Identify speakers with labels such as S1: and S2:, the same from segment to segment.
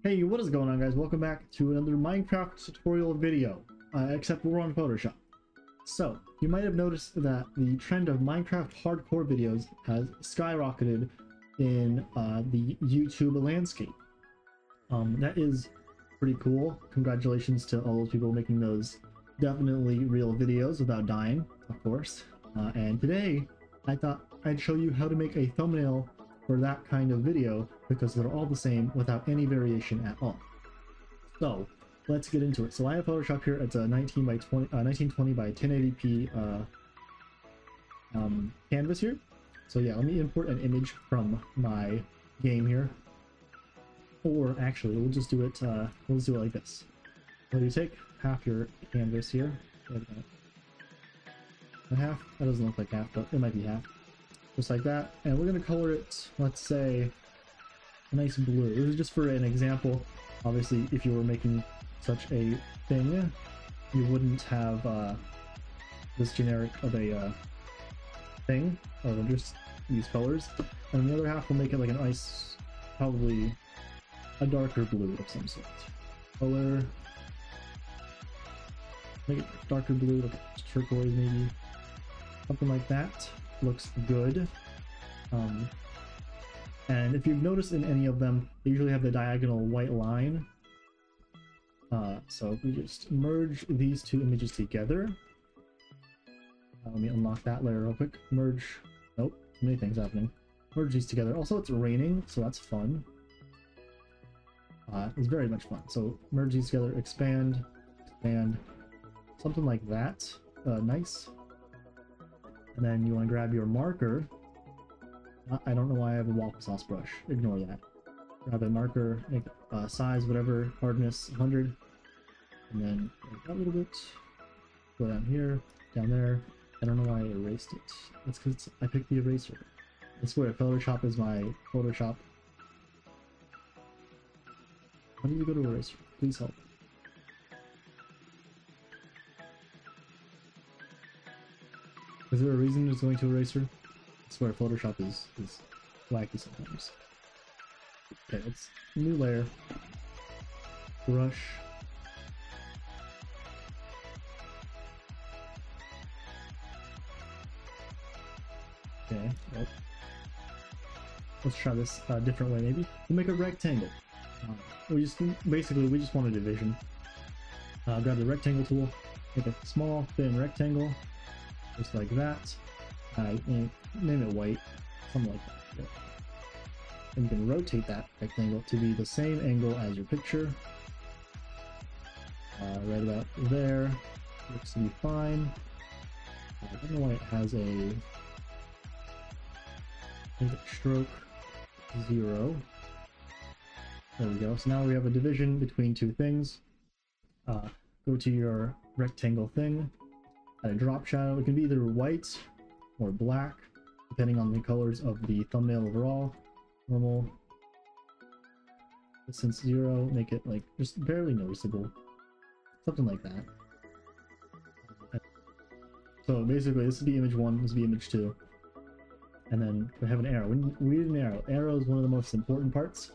S1: Hey, what is going on, guys? Welcome back to another Minecraft tutorial video, except we're on Photoshop. So, you might have noticed that the trend of Minecraft hardcore videos has skyrocketed in the YouTube landscape. That is pretty cool. Congratulations to all those people making those definitely real videos without dying, of course. And today, I thought I'd show you how to make a thumbnail for that kind of video, because they're all the same without any variation at all. So let's get into it. So I have Photoshop here. It's a 1920 by 1080p canvas here. So yeah, let me import an image from my game here. Or actually, we'll just do it. Let's do it like this. So you take half your canvas here. Half? That doesn't look like half, but it might be half. Just like that, and we're going to color it, let's say, a nice blue. This is just for an example. Obviously, if you were making such a thing, you wouldn't have this generic of a thing, or just these colors. And the other half will make it like an ice, probably a darker blue of some sort. Color, make it darker blue, like turquoise maybe, something like that. Looks good. And if you've noticed in any of them, they usually have the diagonal white line. So if we just merge these two images together, let me unlock that layer real quick. Merge, nope, many things happening. Merge these together. Also, it's raining, so that's fun. It's very much fun. So merge these together, expand, something like that. Nice. And then you want to grab your marker. I don't know why I have a waffle sauce brush. Ignore that. Grab a marker, make size, whatever, hardness, 100. And then a little bit. Go down here, down there. I don't know why I erased it. That's because I picked the eraser. I swear, Photoshop is my Photoshop. How do you go to eraser? Please help. Is there a reason it's going to eraser? I swear Photoshop is wacky sometimes. Okay, let's new layer. Brush. Okay, well, let's try this a different way maybe. We'll make a rectangle. We just want a division. Grab the rectangle tool, make a small, thin rectangle. Just like that. Name it white, something like that. Yeah. And you can rotate that rectangle to be the same angle as your picture. Right about there. Looks to be fine. I don't know why it has a stroke 0. There we go. So now we have a division between two things. Go to your rectangle thing. Add a drop shadow. It can be either white or black, depending on the colors of the thumbnail overall. Normal. Distance 0, make it like just barely noticeable. Something like that. So basically, this would be image 1, this would be image 2. And then we have an arrow. We need an arrow. Arrow is one of the most important parts.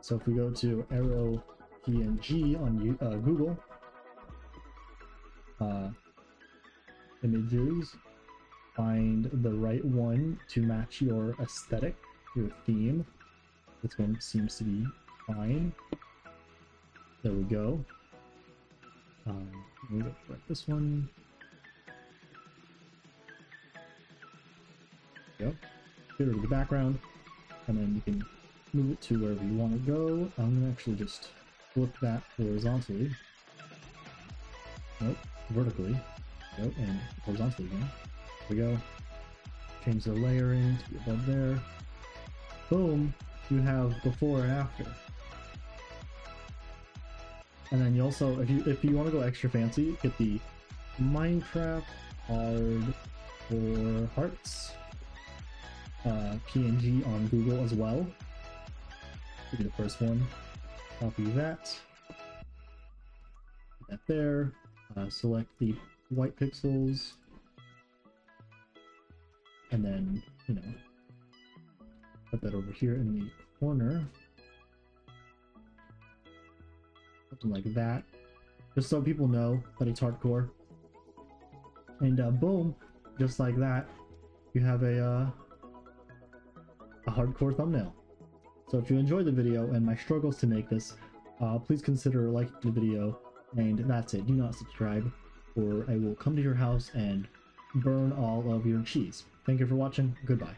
S1: So if we go to arrow PNG on Google, images, find the right one to match your aesthetic, your theme. This one seems to be fine. There we go. Let me go for this one. There we go. Get rid of the background, and then you can move it to wherever you want to go. I'm gonna actually just flip that horizontally. Nope, vertically. Go, and horizontally again. There we go. Change the layering to be above there. Boom! You have before and after. And then you also, if you want to go extra fancy, get the Minecraft Hard for Hearts PNG on Google as well. Give me the first one. Copy that. Put that there. Select the white pixels, and then, you know, put that over here in the corner. something like that, just so people know that it's hardcore. And boom, just like that, you have a hardcore thumbnail. So if you enjoyed the video and my struggles to make this, please consider liking the video, and that's it. Do not subscribe, or I will come to your house and burn all of your cheese. Thank you for watching. Goodbye.